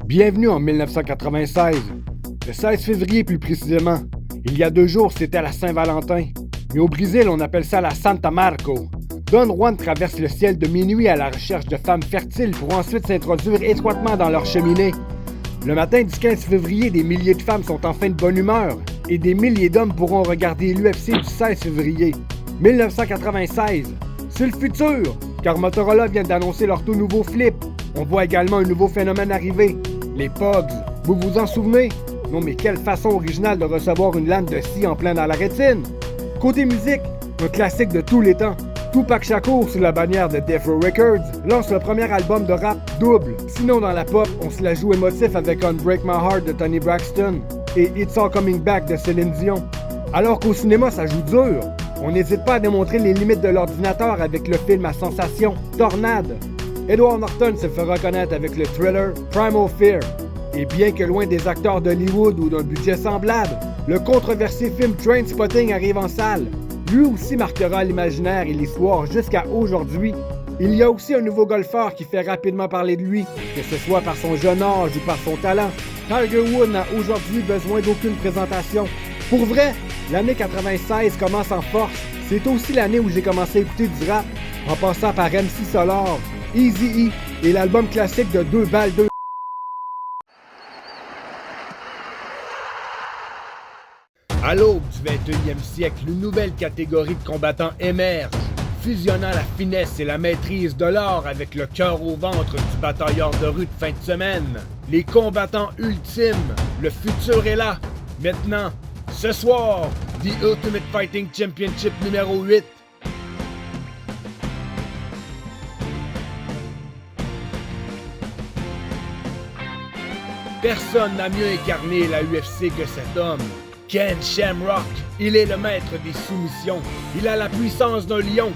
Bienvenue en 1996. Le 16 février plus précisément. Il y a 2 jours, c'était la Saint-Valentin. Mais au Brésil, on appelle ça la Santa Marco. Don Juan traverse le ciel de minuit à la recherche de femmes fertiles pour ensuite s'introduire étroitement dans leur cheminée. Le matin du 15 février, des milliers de femmes sont enfin de bonne humeur et des milliers d'hommes pourront regarder l'UFC du 16 février 1996. C'est le futur, car Motorola vient d'annoncer leur tout nouveau flip. On voit également un nouveau phénomène arriver, les Pogs. Vous vous en souvenez? Non mais quelle façon originale de recevoir une lame de scie en plein dans la rétine! Côté musique, un classique de tous les temps. Tupac Shakur, sous la bannière de Death Row Records, lance le premier album de rap double. Sinon dans la pop, on se la joue émotif avec Unbreak My Heart de Tony Braxton et It's All Coming Back de Céline Dion. Alors qu'au cinéma, ça joue dur. On n'hésite pas à démontrer les limites de l'ordinateur avec le film à sensation Tornade. Edward Norton se fait reconnaître avec le thriller Primal Fear. Et bien que loin des acteurs d'Hollywood ou d'un budget semblable, le controversé film Trainspotting arrive en salle. Lui aussi marquera l'imaginaire et l'histoire jusqu'à aujourd'hui. Il y a aussi un nouveau golfeur qui fait rapidement parler de lui, que ce soit par son jeune âge ou par son talent. Tiger Woods n'a aujourd'hui besoin d'aucune présentation. Pour vrai, l'année 96 commence en force. C'est aussi l'année où j'ai commencé à écouter du rap, en passant par MC Solar, Eazy-E et l'album classique de 2 balles 2. À l'aube du 21e siècle, une nouvelle catégorie de combattants émerge, fusionnant la finesse et la maîtrise de l'art avec le cœur au ventre du batailleur de rue de fin de semaine. Les combattants ultimes, le futur est là. Maintenant, ce soir, The Ultimate Fighting Championship numéro 8. Personne n'a mieux incarné la UFC que cet homme. Ken Shamrock, il est le maître des soumissions. Il a la puissance d'un lion.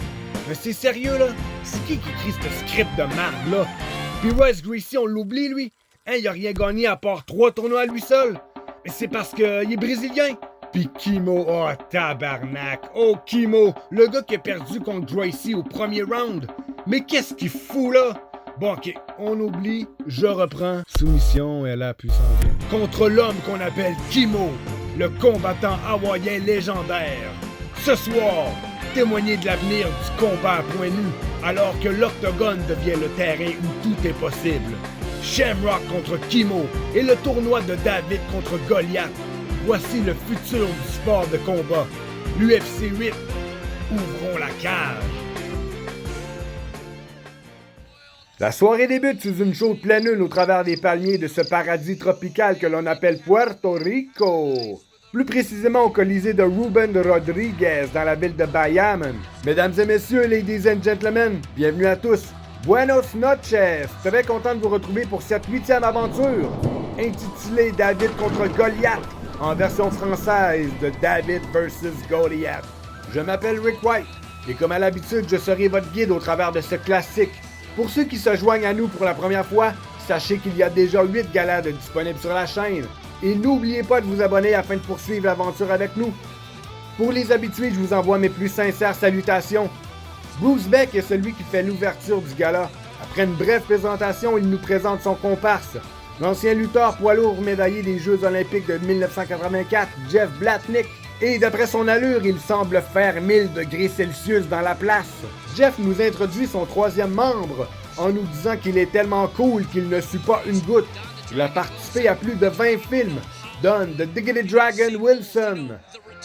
Mais c'est sérieux là? C'est qui écrit ce script de merde là? Puis Royce Gracie, on l'oublie lui? Hein, il a rien gagné à part 3 tournois à lui seul. Mais c'est parce qu'il est brésilien. Puis Kimo, oh tabarnak. Oh Kimo, le gars qui a perdu contre Gracie au premier round. Mais qu'est-ce qu'il fout là? Bon ok, on oublie, je reprends. Soumission et la puissance. Contre l'homme qu'on appelle Kimo, le combattant hawaïen légendaire. Ce soir, témoignez de l'avenir du combat à point nu, alors que l'octogone devient le terrain où tout est possible. Shamrock contre Kimo et le tournoi de David contre Goliath. Voici le futur du sport de combat. L'UFC 8. Ouvrons la cage. La soirée débute sous une chaude pleine lune au travers des palmiers de ce paradis tropical que l'on appelle Puerto Rico. Plus précisément au Colisée de Ruben Rodriguez dans la ville de Bayamon. Mesdames et messieurs, ladies and gentlemen, bienvenue à tous. Buenos noches! Très content de vous retrouver pour cette 8e aventure, intitulée David contre Goliath, en version française de David vs Goliath. Je m'appelle Rick White, et comme à l'habitude, je serai votre guide au travers de ce classique. Pour ceux qui se joignent à nous pour la première fois, sachez qu'il y a déjà 8 galas disponibles sur la chaîne. Et n'oubliez pas de vous abonner afin de poursuivre l'aventure avec nous. Pour les habitués, je vous envoie mes plus sincères salutations. Bruce Beck est celui qui fait l'ouverture du gala. Après une brève présentation, il nous présente son comparse. L'ancien lutteur poids lourd médaillé des Jeux Olympiques de 1984, Jeff Blatnick. Et d'après son allure, il semble faire 1000 degrés Celsius dans la place. Jeff nous introduit son 3e membre en nous disant qu'il est tellement cool qu'il ne suit pas une goutte. Il a participé à plus de 20 films, dont The Diggity Dragon Wilson.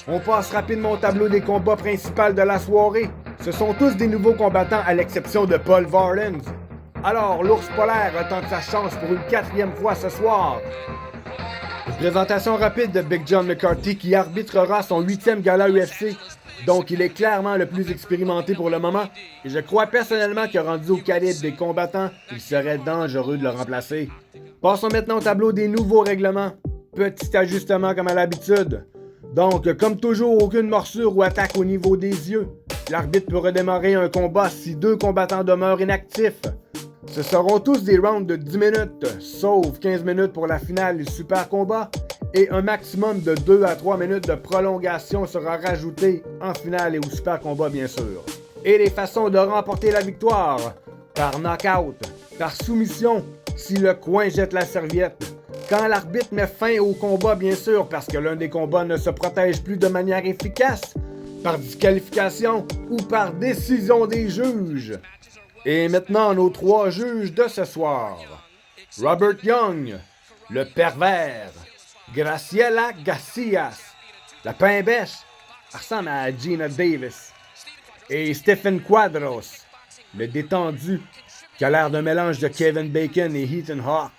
On passe rapidement au tableau des combats principaux de la soirée. Ce sont tous des nouveaux combattants à l'exception de Paul Varelans. Alors, l'ours polaire tente sa chance pour une 4e fois ce soir. Une présentation rapide de Big John McCarthy qui arbitrera son 8e gala UFC. Donc il est clairement le plus expérimenté pour le moment. Et je crois personnellement que rendu au calibre des combattants, il serait dangereux de le remplacer. Passons maintenant au tableau des nouveaux règlements. Petit ajustement comme à l'habitude. Donc, comme toujours, aucune morsure ou attaque au niveau des yeux. L'arbitre peut redémarrer un combat si 2 combattants demeurent inactifs. Ce seront tous des rounds de 10 minutes, sauf 15 minutes pour la finale du super combat, et un maximum de 2 à 3 minutes de prolongation sera rajouté en finale et au super combat bien sûr. Et les façons de remporter la victoire: par knockout, par soumission, si le coin jette la serviette. Quand l'arbitre met fin au combat, bien sûr, parce que l'un des combats ne se protège plus de manière efficace, par disqualification ou par décision des juges. Et maintenant, nos 3 juges de ce soir. Robert Young, le pervers. Graciela Garcias, la pain-bêche, elle ressemble à Gina Davis. Et Stephen Quadros, le détendu, qui a l'air d'un mélange de Kevin Bacon et Ethan Hawke.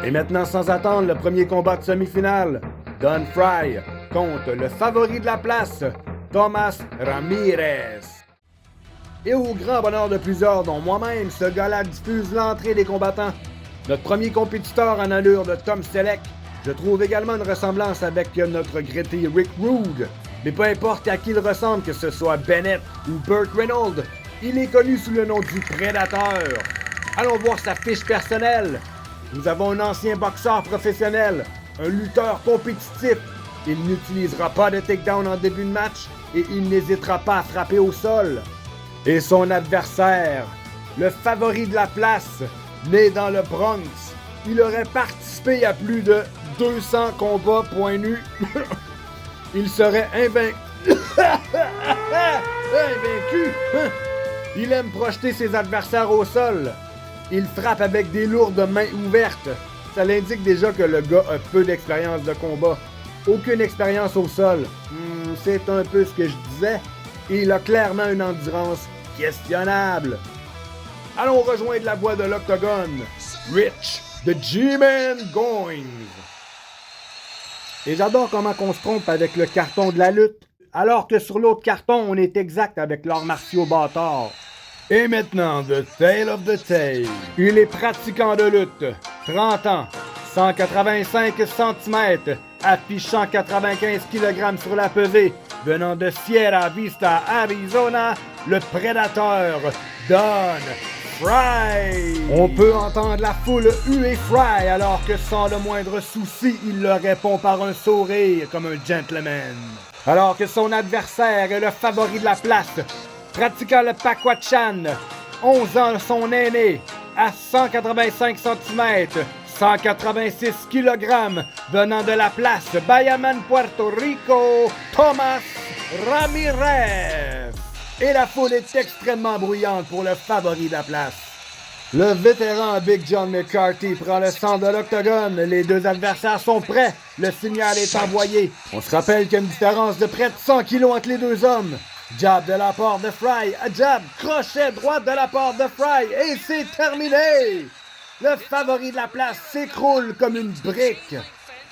Et maintenant, sans attendre, le premier combat de semi-finale. Don Fry contre le favori de la place, Thomas Ramirez. Et au grand bonheur de plusieurs, dont moi-même, ce gars-là diffuse l'entrée des combattants. Notre premier compétiteur en allure de Tom Selleck. Je trouve également une ressemblance avec notre grété Rick Rude. Mais peu importe à qui il ressemble, que ce soit Bennett ou Burt Reynolds, il est connu sous le nom du Prédateur. Allons voir sa fiche personnelle. Nous avons un ancien boxeur professionnel, un lutteur compétitif. Il n'utilisera pas de takedown en début de match et il n'hésitera pas à frapper au sol. Et son adversaire, le favori de la place, né dans le Bronx, il aurait participé à plus de 200 combats point nu. Il serait invaincu. Il aime projeter ses adversaires au sol. Il frappe avec des lourdes mains ouvertes. Ça l'indique déjà que le gars a peu d'expérience de combat. Aucune expérience au sol. C'est un peu ce que je disais. Et il a clairement une endurance questionnable. Allons rejoindre la voie de l'octogone. Rich, the G-Man Goins. Et j'adore comment on se trompe avec le carton de la lutte, alors que sur l'autre carton, on est exact avec l'art martiaux bâtard. Et maintenant, the tale of the tape. Il est pratiquant de lutte, 30 ans, 185 cm, affichant 95 kg sur la pesée, venant de Sierra Vista, Arizona, le prédateur Don Fry. On peut entendre la foule huer Fry alors que sans le moindre souci, il leur répond par un sourire comme un gentleman. Alors que son adversaire est le favori de la place, pratiquant le Pakwachan, 11 ans son aîné, à 185 cm, 186 kg, venant de la place Bayaman, Puerto Rico, Thomas Ramirez. Et la foule est extrêmement bruyante pour le favori de la place. Le vétéran Big John McCarthy prend le centre de l'octogone. Les deux adversaires sont prêts. Le signal est envoyé. On se rappelle qu'il y a une différence de près de 100 kilos entre les deux hommes. Jab de la part de Fry. Jab, crochet droite de la part de Fry. Et c'est terminé. Le favori de la place s'écroule comme une brique.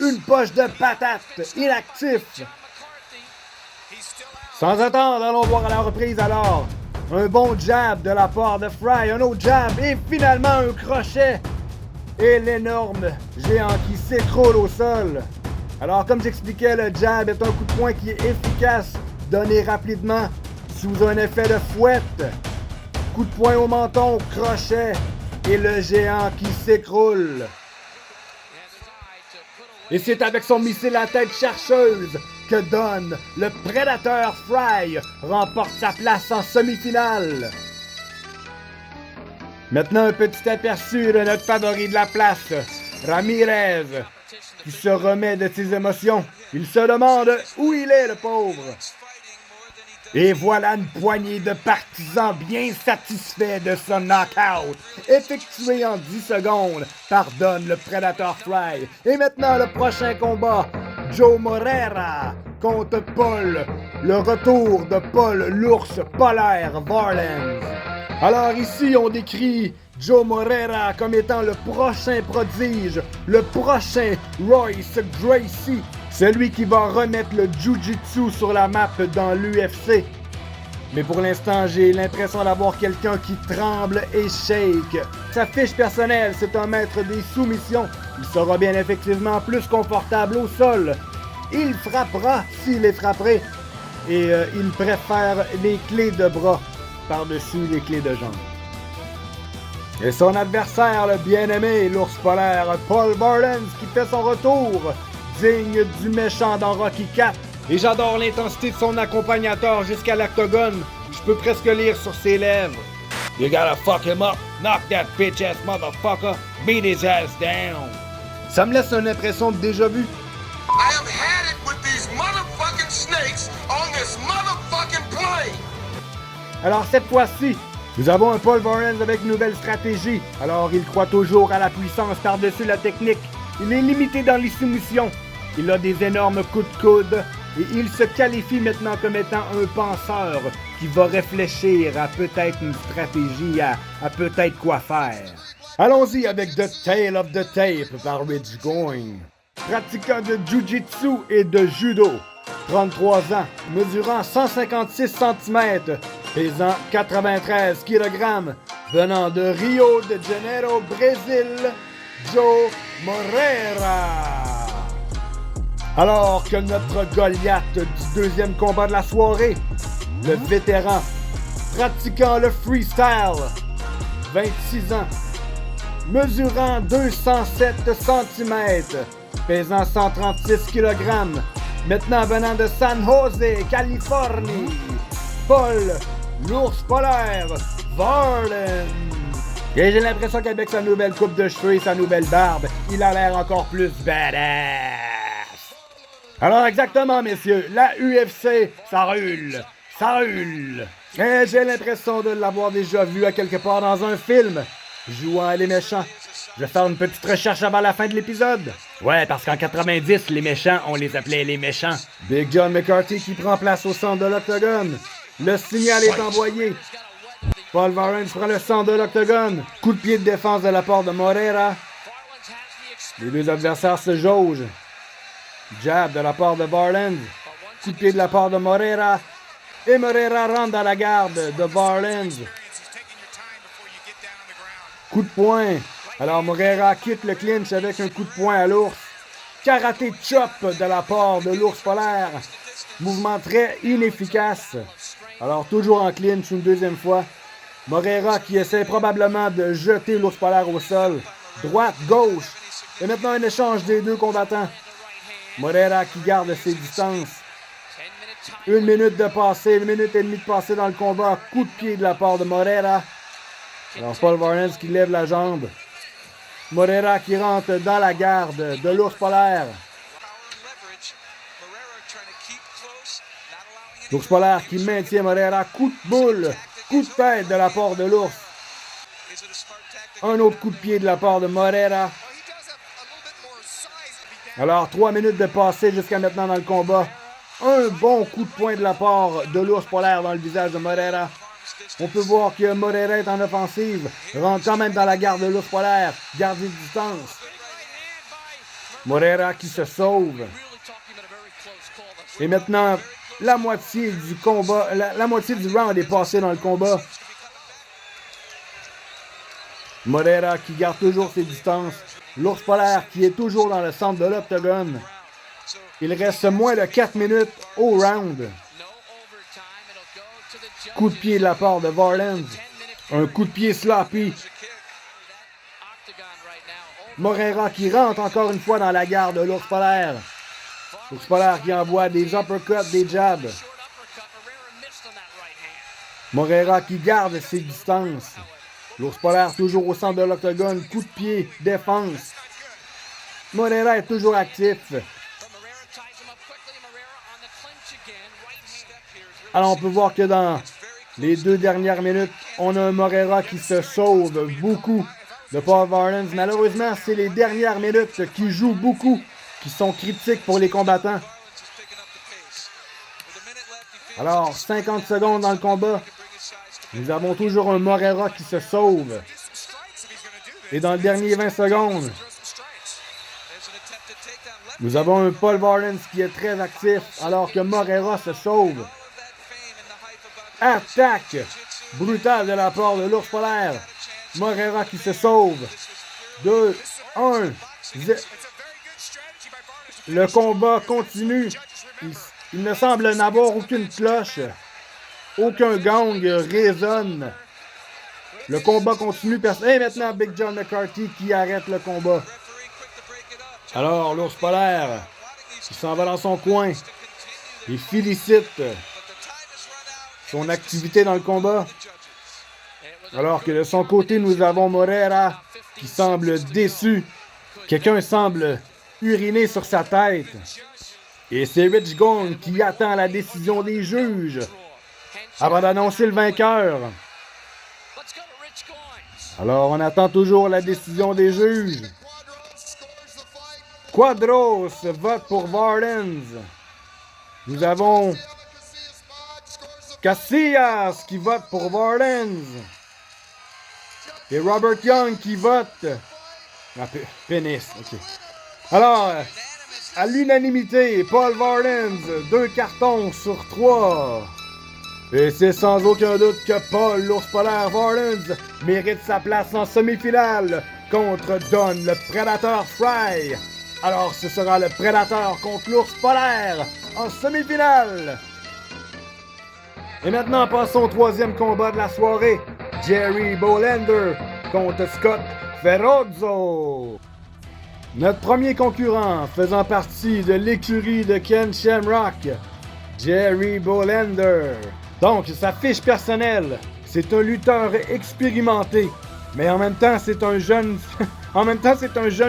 Une poche de patates, inactif. Sans attendre, allons voir à la reprise alors. Un bon jab de la part de Fry, un autre jab et finalement un crochet. Et l'énorme géant qui s'écroule au sol. Alors comme j'expliquais, le jab est un coup de poing qui est efficace, donné rapidement, sous un effet de fouette. Coup de poing au menton, crochet et le géant qui s'écroule. Et c'est avec son missile à tête chercheuse que Don, le prédateur Fry, remporte sa place en semi-finale. Maintenant, un petit aperçu de notre favori de la place, Ramirez, qui se remet de ses émotions. Il se demande où il est, le pauvre. Et voilà une poignée de partisans bien satisfaits de son knockout, effectué en 10 secondes par Don, le prédateur Fry. Et maintenant, le prochain combat, Joe Moreira contre Paul, le retour de Paul l'ours polaire Varland. Alors ici, on décrit Joe Moreira comme étant le prochain prodige, le prochain Royce Gracie, celui qui va remettre le Jiu-Jitsu sur la map dans l'UFC. Mais pour l'instant, j'ai l'impression d'avoir quelqu'un qui tremble et shake. Sa fiche personnelle, c'est un maître des soumissions. Il sera bien effectivement plus confortable au sol. Il frappera s'il est frappé. Et il préfère les clés de bras par-dessus les clés de jambes. Et son adversaire, le bien-aimé, l'ours polaire, Paul Varland, qui fait son retour, digne du méchant dans Rocky IV. Et j'adore l'intensité de son accompagnateur jusqu'à l'octogone. Je peux presque lire sur ses lèvres. You gotta fuck him up. Knock that bitch-ass motherfucker. Beat his ass down. Ça me laisse une impression de déjà-vu. I have had it with these motherfucking snakes on this motherfucking plane. Alors cette fois-ci, nous avons un Paul Varelans avec une nouvelle stratégie. Alors il croit toujours à la puissance par-dessus la technique. Il est limité dans les soumissions. Il a des énormes coups de coude. Et il se qualifie maintenant comme étant un penseur qui va réfléchir à peut-être une stratégie, à peut-être quoi faire. Allons-y avec The Tale of the Tape par Rich Going. Pratiquant de Jiu-Jitsu et de Judo. 33 ans, mesurant 156 cm, pesant 93 kg, venant de Rio de Janeiro, Brésil, Joe Moreira. Alors que notre Goliath du deuxième combat de la soirée, le vétéran, pratiquant le freestyle, 26 ans, mesurant 207 cm, pesant 136 kg, maintenant venant de San Jose, Californie, Paul, l'ours polaire, Varelans. Et j'ai l'impression qu'avec sa nouvelle coupe de cheveux et sa nouvelle barbe, il a l'air encore plus badass. Alors exactement, messieurs, la UFC, ça roule, ça roule. Et j'ai l'impression de l'avoir déjà vu à quelque part dans un film, jouant les méchants. Je vais faire une petite recherche avant la fin de l'épisode. Ouais, parce qu'en 90, les méchants, on les appelait les méchants. Big John McCarthy qui prend place au centre de l'octogone. Le signal est envoyé. Paul Varelans prend le centre de l'octogone. Coup de pied de défense de la part de Moreira. Les deux adversaires se jaugent. Jab de la part de Varelans. Coup de pied de la part de Moreira. Et Moreira rentre dans la garde de Varelans. Coup de poing. Alors Moreira quitte le clinch avec un coup de poing à l'ours. Karaté chop de la part de l'ours polaire. Mouvement très inefficace. Alors toujours en clinch une deuxième fois. Moreira qui essaie probablement de jeter l'ours polaire au sol. Droite, gauche. Et maintenant un échange des deux combattants. Moreira qui garde ses distances. 1 minute de passé, 1 minute et demie de passé dans le combat. Coup de pied de la part de Moreira. Alors Paul Varelans qui lève la jambe. Moreira qui rentre dans la garde de l'ours polaire. L'ours polaire qui maintient Moreira. Coup de boule. Coup de tête de la part de l'ours. Un autre coup de pied de la part de Moreira. Alors, 3 minutes de passé jusqu'à maintenant dans le combat. Un bon coup de poing de la part de l'ours polaire dans le visage de Moreira. On peut voir que Moreira est en offensive. Rentre quand même dans la garde de l'ours polaire. Garde une distance. Moreira qui se sauve. Et maintenant, la moitié du combat, la moitié du round est passée dans le combat. Moreira qui garde toujours ses distances. L'ours polaire qui est toujours dans le centre de l'octogone. Il reste moins de 4 minutes au round. Coup de pied de la part de Varelans. Un coup de pied sloppy. Moreira qui rentre encore une fois dans la garde de l'ours polaire. L'ours polaire qui envoie des uppercuts, des jabs. Moreira qui garde ses distances. L'ours polaire toujours au centre de l'octogone. Coup de pied, défense. Moreira est toujours actif. Alors on peut voir que dans les 2 dernières minutes, on a un Moreira qui se sauve beaucoup de Paul Varelans. Malheureusement, c'est les dernières minutes qui jouent beaucoup, qui sont critiques pour les combattants. Alors, 50 secondes dans le combat. Nous avons toujours un Moreira qui se sauve. Et dans le dernier 20 secondes, nous avons un Paul Varelans qui est très actif alors que Moreira se sauve. Attaque brutale de la part de l'ours polaire. Moreira qui se sauve. 2, 1. Le combat continue. Il ne semble n'avoir aucune cloche. Aucun gang résonne. Le combat continue. Et maintenant, Big John McCarthy qui arrête le combat. Alors, l'ours polaire, il s'en va dans son coin. Il félicite son activité dans le combat. Alors que de son côté, nous avons Moreira qui semble déçu. Quelqu'un semble uriner sur sa tête. Et c'est Rich Gong qui attend la décision des juges avant d'annoncer le vainqueur. Alors, on attend toujours la décision des juges. Quadros vote pour Vardens. Nous avons Casillas qui vote pour Vardens. Et Robert Young qui vote... Ah, pénis, ok. Alors, à l'unanimité, Paul Vardens, 2 cartons sur 3. Et c'est sans aucun doute que Paul, l'ours polaire Vardens, mérite sa place en semi-finale contre Don, le prédateur Fry. Alors, ce sera le prédateur contre l'ours polaire en semi-finale. Et maintenant, passons au 3e combat de la soirée. Jerry Bohlander contre Scott Ferrozzo. Notre premier concurrent faisant partie de l'écurie de Ken Shamrock, Jerry Bohlander. Donc, sa fiche personnelle, c'est un lutteur expérimenté, mais en même temps, c'est un jeune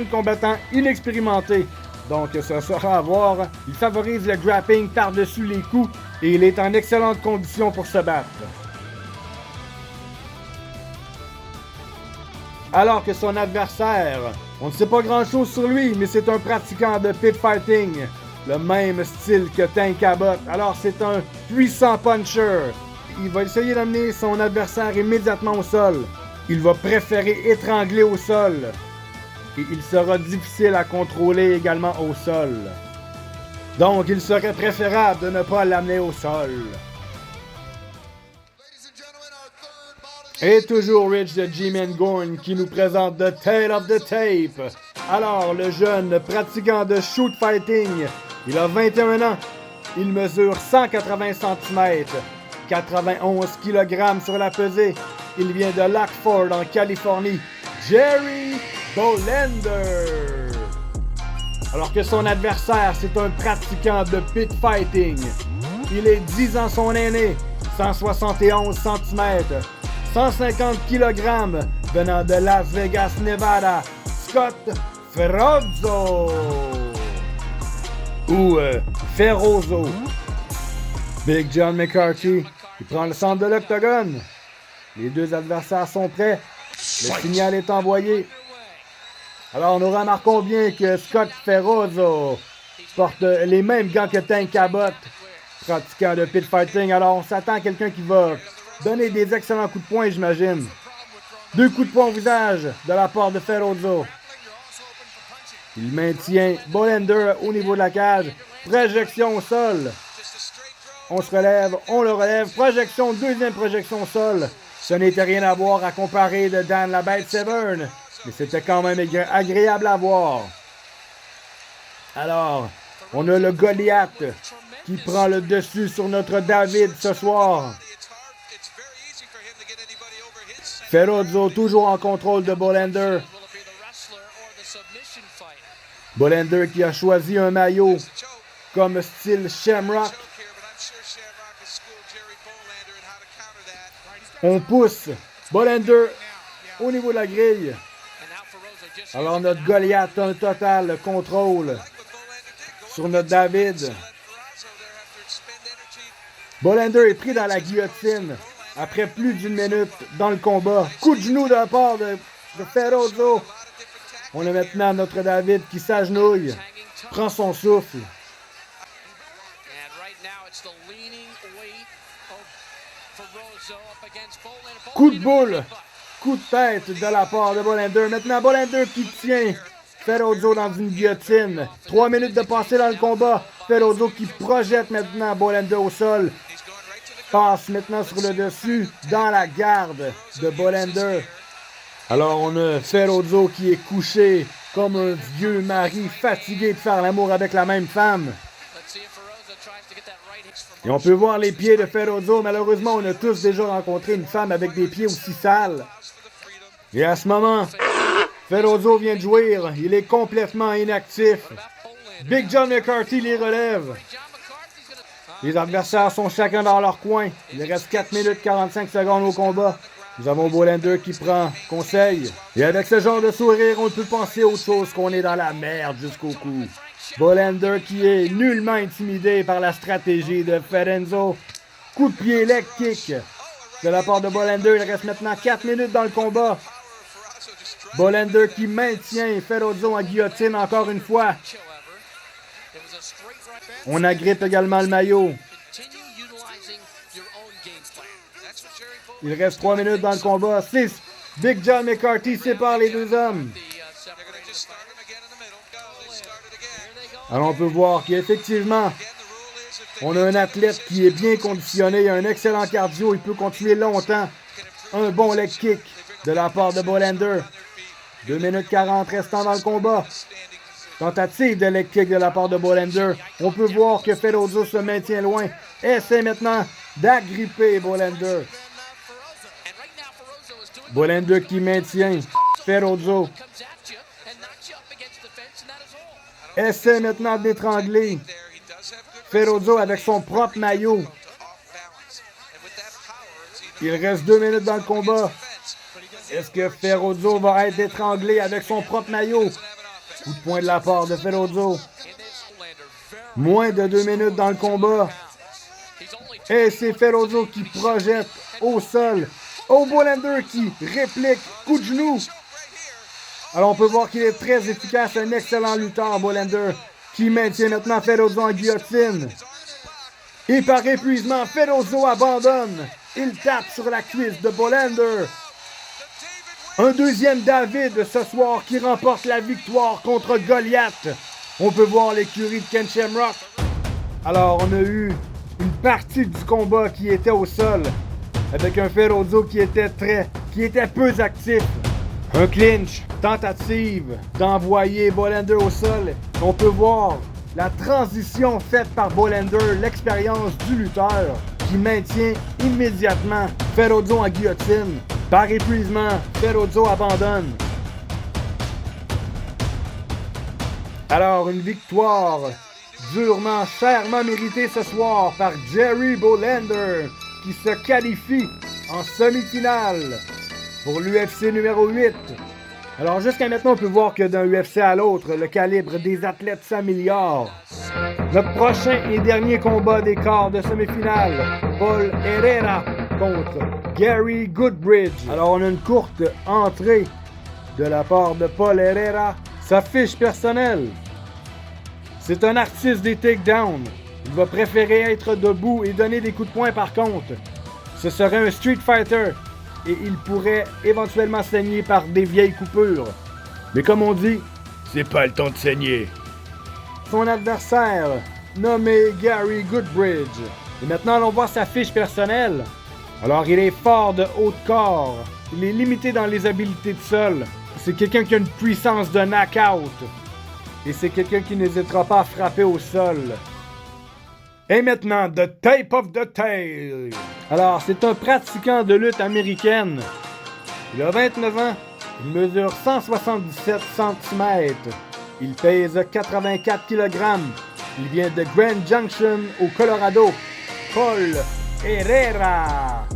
combattant inexpérimenté. Donc, ça sera à voir. Il favorise le grappling par-dessus les coups et il est en excellente condition pour se battre. Alors que son adversaire, on ne sait pas grand-chose sur lui, mais c'est un pratiquant de pit fighting, le même style que Tank Abbott. Alors c'est un puissant puncher. Il va essayer d'amener son adversaire immédiatement au sol. Il va préférer étrangler au sol. Et il sera difficile à contrôler également au sol. Donc il serait préférable de ne pas l'amener au sol. Et toujours Rich de G-Man Gorn qui nous présente The Tale of the Tape. Alors, le jeune pratiquant de shoot fighting, il a 21 ans, il mesure 180 cm, 91 kg sur la pesée. Il vient de Lackford en Californie, Jerry Bohlander. Alors que son adversaire, c'est un pratiquant de pit fighting. Il est 10 ans son aîné, 171 cm. 150 kg venant de Las Vegas, Nevada, Scott Ferrozzo. Ou Ferrozzo. Big John McCarthy, il prend le centre de l'octogone. Les deux adversaires sont prêts. Le signal est envoyé. Alors nous remarquons bien que Scott Ferrozzo porte les mêmes gants que Tank Abbott, pratiquant de pit fighting. Alors on s'attend à quelqu'un qui va donner des excellents coups de poing, j'imagine. 2 coups de poing au visage de la part de Ferrozzo. Il maintient Bohlander au niveau de la cage. Projection au sol. On se relève, on le relève. Projection, deuxième projection au sol. Ce n'était rien à voir à comparer de Dan la Bête Severn. Mais c'était quand même agréable à voir. Alors, on a le Goliath qui prend le dessus sur notre David ce soir. Ferrozzo toujours en contrôle de Bohlander. Bohlander qui a choisi un maillot comme style Shamrock. On pousse Bohlander au niveau de la grille. Alors notre Goliath a un total contrôle sur notre David. Bohlander est pris dans la guillotine. Après plus d'une minute dans le combat, coup de genou de la part de Ferrozzo. On a maintenant notre David qui s'agenouille, prend son souffle. Coup de boule, coup de tête de la part de Bohlander. Maintenant Bohlander qui tient Ferrozzo dans une guillotine. 3 minutes de passer dans le combat. Ferrozzo qui projette maintenant Bohlander au sol. Passe maintenant sur le dessus, dans la garde de Bohlander. Alors on a Ferrozzo qui est couché comme un vieux mari fatigué de faire l'amour avec la même femme. Et on peut voir les pieds de Ferrozzo. Malheureusement, on a tous déjà rencontré une femme avec des pieds aussi sales. Et à ce moment, Ferrozzo vient de jouir. Il est complètement inactif. Big John McCarthy les relève. Les adversaires sont chacun dans leur coin. Il reste 4 minutes 45 secondes au combat. Nous avons Bollander qui prend conseil. Et avec ce genre de sourire, on peut penser autre chose qu'on est dans la merde jusqu'au cou. Bollander qui est nullement intimidé par la stratégie de Ferenzo. Coup de pied, leg kick de la part de Bollander. Il reste maintenant 4 minutes dans le combat. Bollander qui maintient Ferozo en guillotine encore une fois. On agrippe également le maillot. Il reste 3 minutes dans le combat. 6. Big John McCarthy sépare les deux hommes. Alors on peut voir qu'effectivement, on a un athlète qui est bien conditionné, il a un excellent cardio, il peut continuer longtemps. Un bon leg kick de la part de Bollander. 2 minutes 40 restant dans le combat. Tentative de leg kick de la part de Bollander. On peut voir que Ferozo se maintient loin. Essaie maintenant d'agripper Bollander. Bollander qui maintient Ferozo. Essaie maintenant d'étrangler Ferozo avec son propre maillot. Il reste 2 minutes dans le combat. Est-ce que Ferozo va être étranglé avec son propre maillot? Coup de poing de la part de Ferozo. Moins de 2 minutes dans le combat. Et c'est Ferozo qui projette au sol. Oh, Bollander qui réplique. Coup de genou. Alors on peut voir qu'il est très efficace. Un excellent lutteur, Bollander, qui maintient maintenant Ferozo en guillotine. Et par épuisement, Ferozo abandonne. Il tape sur la cuisse de Bollander. Un deuxième David ce soir qui remporte la victoire contre Goliath. On peut voir l'écurie de Ken Shamrock. Alors, on a eu une partie du combat qui était au sol, avec un Ferozo qui était peu actif. Un clinch, tentative d'envoyer Bollander au sol. On peut voir la transition faite par Bollander, l'expérience du lutteur qui maintient immédiatement Ferozo en guillotine. Par épuisement, Ferozo abandonne. Alors, une victoire durement, chèrement méritée ce soir par Jerry Bollander, qui se qualifie en semi-finale pour l'UFC numéro 8. Alors, jusqu'à maintenant, on peut voir que d'un UFC à l'autre, le calibre des athlètes s'améliore. Notre prochain et dernier combat des quarts de semi-finale, Paul Herrera contre Gary Goodbridge. Alors, on a une courte entrée de la part de Paul Herrera. Sa fiche personnelle. C'est un artiste des takedowns. Il va préférer être debout et donner des coups de poing par contre. Ce serait un street fighter et il pourrait éventuellement saigner par des vieilles coupures. Mais comme on dit, c'est pas le temps de saigner. Son adversaire, nommé Gary Goodbridge. Et maintenant, allons voir sa fiche personnelle. Alors, il est fort de haut de corps. Il est limité dans les habiletés de sol. C'est quelqu'un qui a une puissance de knockout. Et c'est quelqu'un qui n'hésitera pas à frapper au sol. Et maintenant, The Tape of the Tail. Alors, c'est un pratiquant de lutte américaine. Il a 29 ans. Il mesure 177 cm. Il pèse 84 kg. Il vient de Grand Junction, au Colorado. Paul Herrera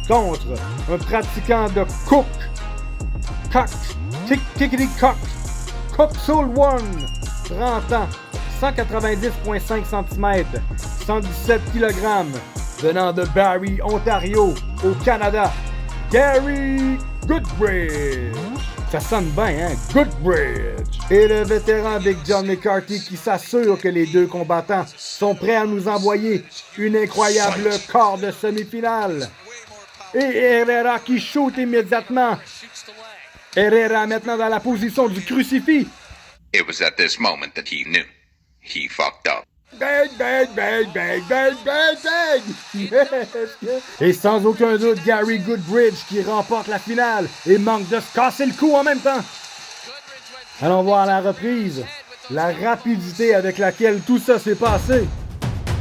contre un pratiquant de Cook. Tickety Cock. Cook Soul One. 30 ans. 190,5 cm. 117 kg. Venant de Barrie, Ontario, au Canada. Gary Goodbridge. Ça sonne bien, hein? Goodbridge. Et le vétéran Big John McCarthy qui s'assure que les deux combattants sont prêts à nous envoyer une incroyable quart de semi-finale. Et Herrera qui shoot immédiatement. Herrera maintenant dans la position du crucifix. It was at this moment that he knew. He fucked up. Bang, bang, bang, bang, bang, bang, bang! Et sans aucun doute, Gary Goodbridge qui remporte la finale et manque de se casser le cou en même temps. Allons voir la reprise. La rapidité avec laquelle tout ça s'est passé.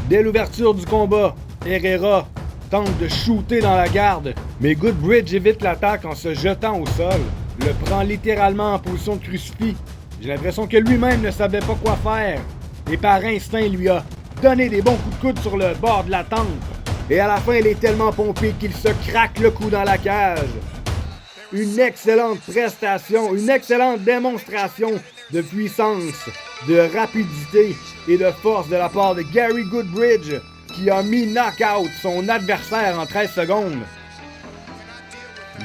Dès l'ouverture du combat, Herrera tente de shooter dans la garde, mais Goodbridge évite l'attaque en se jetant au sol. Le prend littéralement en position de crucifix. J'ai l'impression que lui-même ne savait pas quoi faire. Et par instinct, il lui a donné des bons coups de coude sur le bord de la tempe. Et à la fin, il est tellement pompé qu'il se craque le cou dans la cage. Une excellente prestation, une excellente démonstration de puissance, de rapidité et de force de la part de Gary Goodridge qui a mis knockout son adversaire en 13 secondes.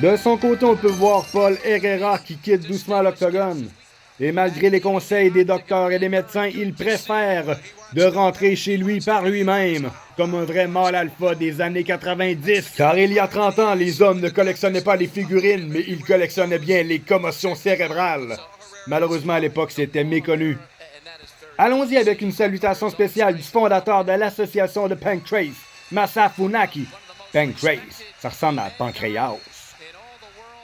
De son côté, on peut voir Paul Herrera qui quitte doucement l'octogone. Et malgré les conseils des docteurs et des médecins, il préfère de rentrer chez lui par lui-même, comme un vrai mâle alpha des années 90. Car il y a 30 ans, les hommes ne collectionnaient pas les figurines, mais ils collectionnaient bien les commotions cérébrales. Malheureusement, à l'époque, c'était méconnu. Allons-y avec une salutation spéciale du fondateur de l'association de Pancrase, Masa Funaki. Pancrase, ça ressemble à pancréas.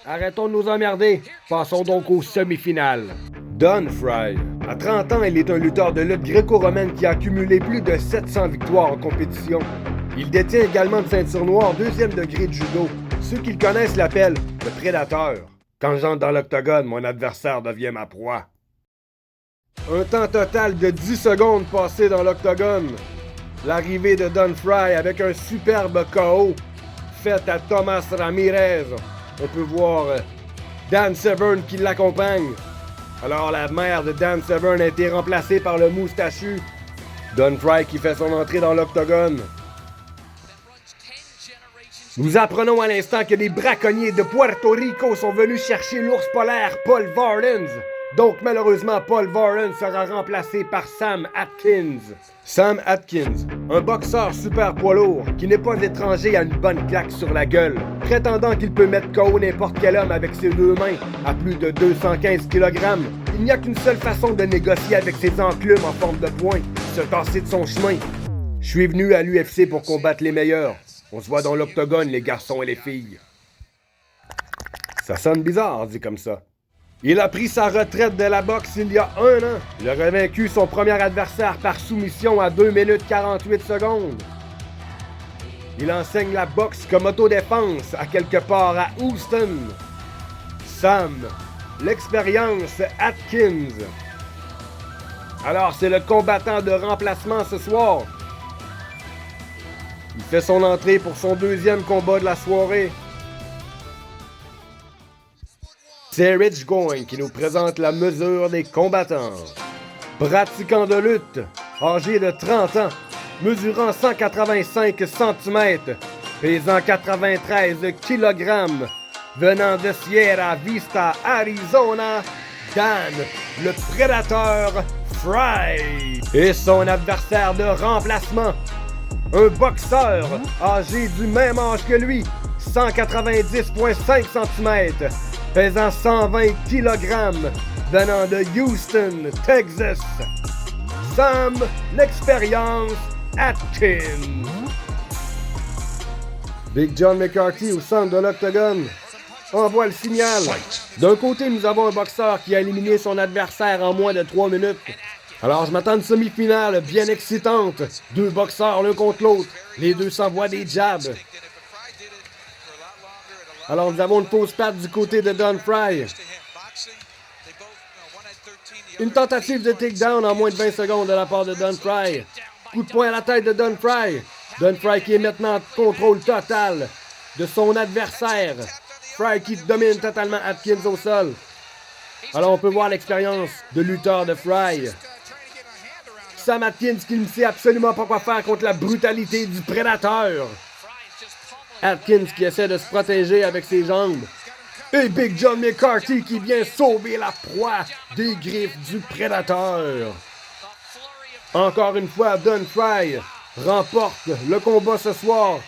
Arrêtons de nous emmerder. Passons donc aux semi-finales. Don Frye. À 30 ans, il est un lutteur de lutte gréco-romaine qui a accumulé plus de 700 victoires en compétition. Il détient également une ceinture noire 2e degré de judo. Ceux qui le connaissent l'appellent le prédateur. Quand j'entre dans l'octogone, mon adversaire devient ma proie. Un temps total de 10 secondes passées dans l'octogone. L'arrivée de Don Frye avec un superbe KO fait à Thomas Ramirez. On peut voir Dan Severn qui l'accompagne. Alors la mère de Dan Severn a été remplacée par le moustachu Don Frye qui fait son entrée dans l'octogone. Nous apprenons à l'instant que des braconniers de Puerto Rico sont venus chercher l'ours polaire Paul Varlins. Donc malheureusement, Paul Varlins sera remplacé par Sam Atkins. Sam Atkins, un boxeur super poids lourd qui n'est pas étranger à une bonne claque sur la gueule, prétendant qu'il peut mettre KO n'importe quel homme avec ses deux mains à plus de 215 kg. Il n'y a qu'une seule façon de négocier avec ses enclumes en forme de poing, se tasser de son chemin. Je suis venu à l'UFC pour combattre les meilleurs. On se voit dans l'octogone, les garçons et les filles. Ça sonne bizarre, dit comme ça. Il a pris sa retraite de la boxe il y a 1 an. Il a vaincu son premier adversaire par soumission à 2 minutes 48 secondes. Il enseigne la boxe comme autodéfense à quelque part à Houston. Sam, l'expérience Atkins. Alors c'est le combattant de remplacement ce soir. Il fait son entrée pour son 2e combat de la soirée. C'est Rich Going qui nous présente la mesure des combattants. Pratiquant de lutte, âgé de 30 ans, mesurant 185 cm, pesant 93 kg, venant de Sierra Vista, Arizona, Dan, le prédateur Frye. Et son adversaire de remplacement, un boxeur âgé du même âge que lui, 190,5 cm, pesant 120 kg, venant de Houston, Texas, Sam, l'expérience Atkins. Big John McCarthy au centre de l'octogone envoie le signal. D'un côté, nous avons un boxeur qui a éliminé son adversaire en moins de 3 minutes. Alors je m'attends à une semi-finale bien excitante. 2 boxeurs l'un contre l'autre. Les deux s'envoient des jabs. Alors nous avons une fausse patte du côté de Don Frye. Une tentative de takedown en moins de 20 secondes de la part de Don Frye. Coup de poing à la tête de Don Frye. Don Frye qui est maintenant en contrôle total de son adversaire. Frye qui domine totalement Atkins au sol. Alors on peut voir l'expérience de lutteur de Frye. Sam Atkins qui ne sait absolument pas quoi faire contre la brutalité du prédateur. Atkins qui essaie de se protéger avec ses jambes. Et Big John McCarthy qui vient sauver la proie des griffes du prédateur. Encore une fois, Don Frye remporte le combat ce soir.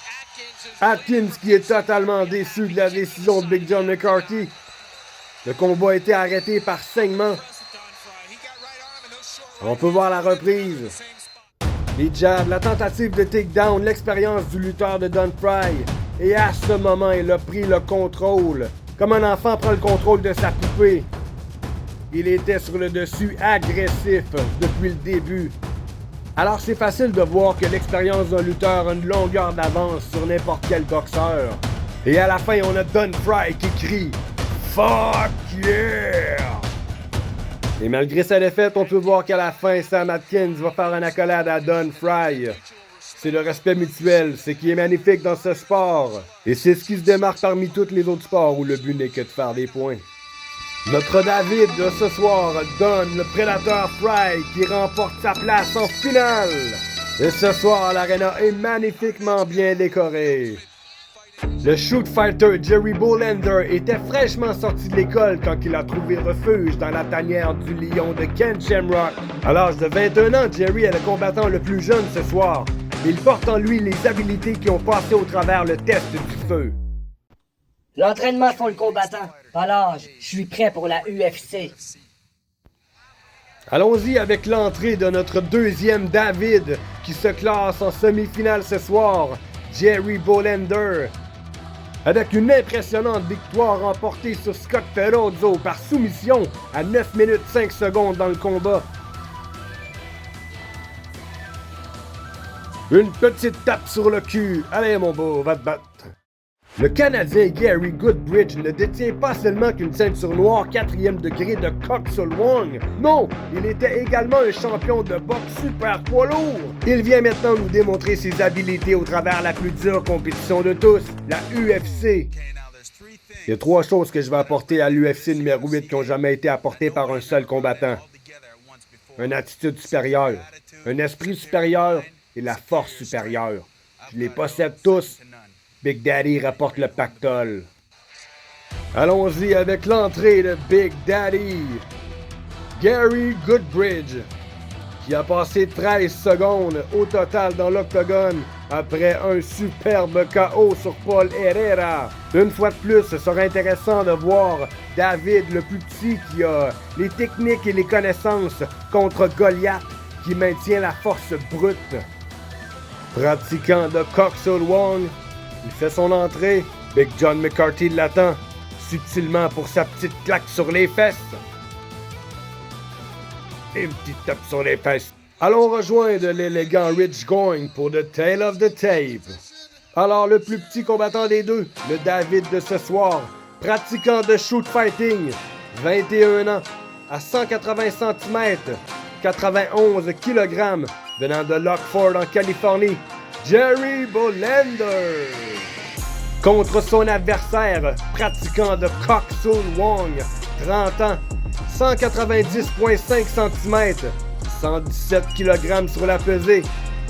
Atkins qui est totalement déçu de la décision de Big John McCarthy. Le combat a été arrêté par saignement. On peut voir la reprise. Les jabs, la tentative de takedown, l'expérience du lutteur de Don Frye. Et à ce moment, il a pris le contrôle. Comme un enfant prend le contrôle de sa poupée. Il était sur le dessus agressif depuis le début. Alors c'est facile de voir que l'expérience d'un lutteur a une longueur d'avance sur n'importe quel boxeur. Et à la fin, on a Don Frye qui crie « Fuck yeah !» Et malgré sa défaite, on peut voir qu'à la fin, Sam Atkins va faire une accolade à Don Frye. c'est le respect mutuel, c'est qui est magnifique dans ce sport. Et c'est ce qui se démarque parmi tous les autres sports où le but n'est que de faire des points. Notre David de ce soir donne le Predator Fry qui remporte sa place en finale. Et ce soir, l'aréna est magnifiquement bien décorée. Le shoot fighter Jerry Bollander était fraîchement sorti de l'école quand il a trouvé refuge dans la tanière du lion de Ken Shamrock. À l'âge de 21 ans, Jerry est le combattant le plus jeune ce soir. Il porte en lui les habiletés qui ont passé au travers le test du feu. L'entraînement font le combattant. À l'âge, je suis prêt pour la UFC. Allons-y avec l'entrée de notre deuxième David qui se classe en semi-finale ce soir, Jerry Bollander. Avec une impressionnante victoire remportée sur Scott Ferozzo par soumission à 9 minutes 5 secondes dans le combat. Une petite tape sur le cul. Allez mon beau, va te battre. Le Canadien Gary Goodbridge ne détient pas seulement qu'une ceinture noire 4e degré de Coxolwong. Non, il était également un champion de boxe super poids lourd. Il vient maintenant nous démontrer ses habiletés au travers la plus dure compétition de tous, la UFC. Il y a 3 choses que je vais apporter à l'UFC numéro 8 qui n'ont jamais été apportées par un seul combattant. Une attitude supérieure, un esprit supérieur et la force supérieure. Je les possède tous. Big Daddy rapporte le pactole. Allons-y avec l'entrée de Big Daddy. Gary Goodbridge, qui a passé 13 secondes au total dans l'octogone après un superbe KO sur Paul Herrera. Une fois de plus, ce sera intéressant de voir David le plus petit qui a les techniques et les connaissances contre Goliath qui maintient la force brute. Pratiquant de Coxolwong, il fait son entrée. Big John McCarthy l'attend, subtilement pour sa petite claque sur les fesses. Une petite tape sur les fesses. Allons rejoindre l'élégant Rich Going pour The Tale of the Tape. Alors, le plus petit combattant des deux, le David de ce soir, pratiquant de shoot fighting, 21 ans, à 180 cm, 91 kg, venant de Lockford en Californie, Jerry Bollander. Contre son adversaire, pratiquant de Coxolwong, 30 ans, 190,5 cm, 117 kg sur la pesée,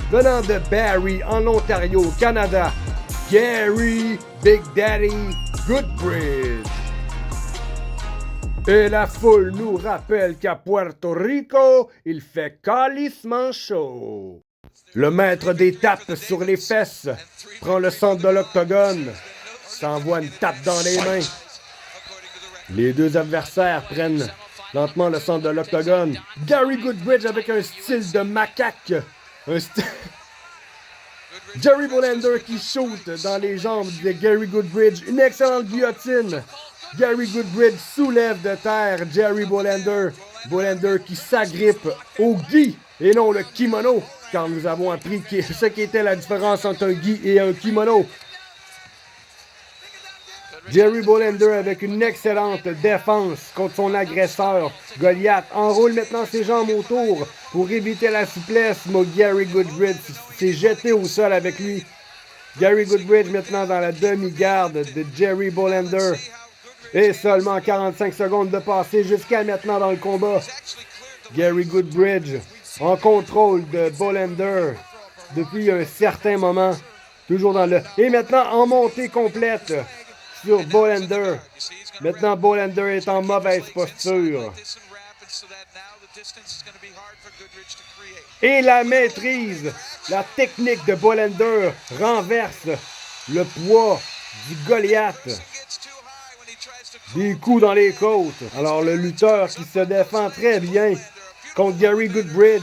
venant de Barrie en Ontario, Canada, Gary Big Daddy Goodbridge. Et la foule nous rappelle qu'à Puerto Rico, il fait calissement chaud. Le maître des tapes sur les fesses prend le centre de l'octogone, s'envoie une tape dans les mains. Les deux adversaires prennent lentement le centre de l'octogone. Gary Goodbridge avec un style de macaque. Jerry Bollander qui shoot dans les jambes de Gary Goodbridge. Une excellente guillotine. Gary Goodbridge soulève de terre Jerry Bollander. Bollander qui s'agrippe au gi et non le kimono, car nous avons appris ce qu'était la différence entre un gi et un kimono. Jerry Bollander avec une excellente défense contre son agresseur. Goliath enroule maintenant ses jambes autour pour éviter la souplesse, mais Gary Goodbridge s'est jeté au sol avec lui. Gary Goodbridge maintenant dans la demi-garde de Jerry Bollander. Et seulement 45 secondes de passé jusqu'à maintenant dans le combat. Gary Goodbridge en contrôle de Bollander depuis un certain moment. Toujours dans le... Et maintenant en montée complète sur Bollander. Maintenant Bollander est en mauvaise posture. Et la maîtrise, la technique de Bollander renverse le poids du Goliath. Des coups dans les côtes. Alors le lutteur qui se défend très bien contre Gary Goodbridge.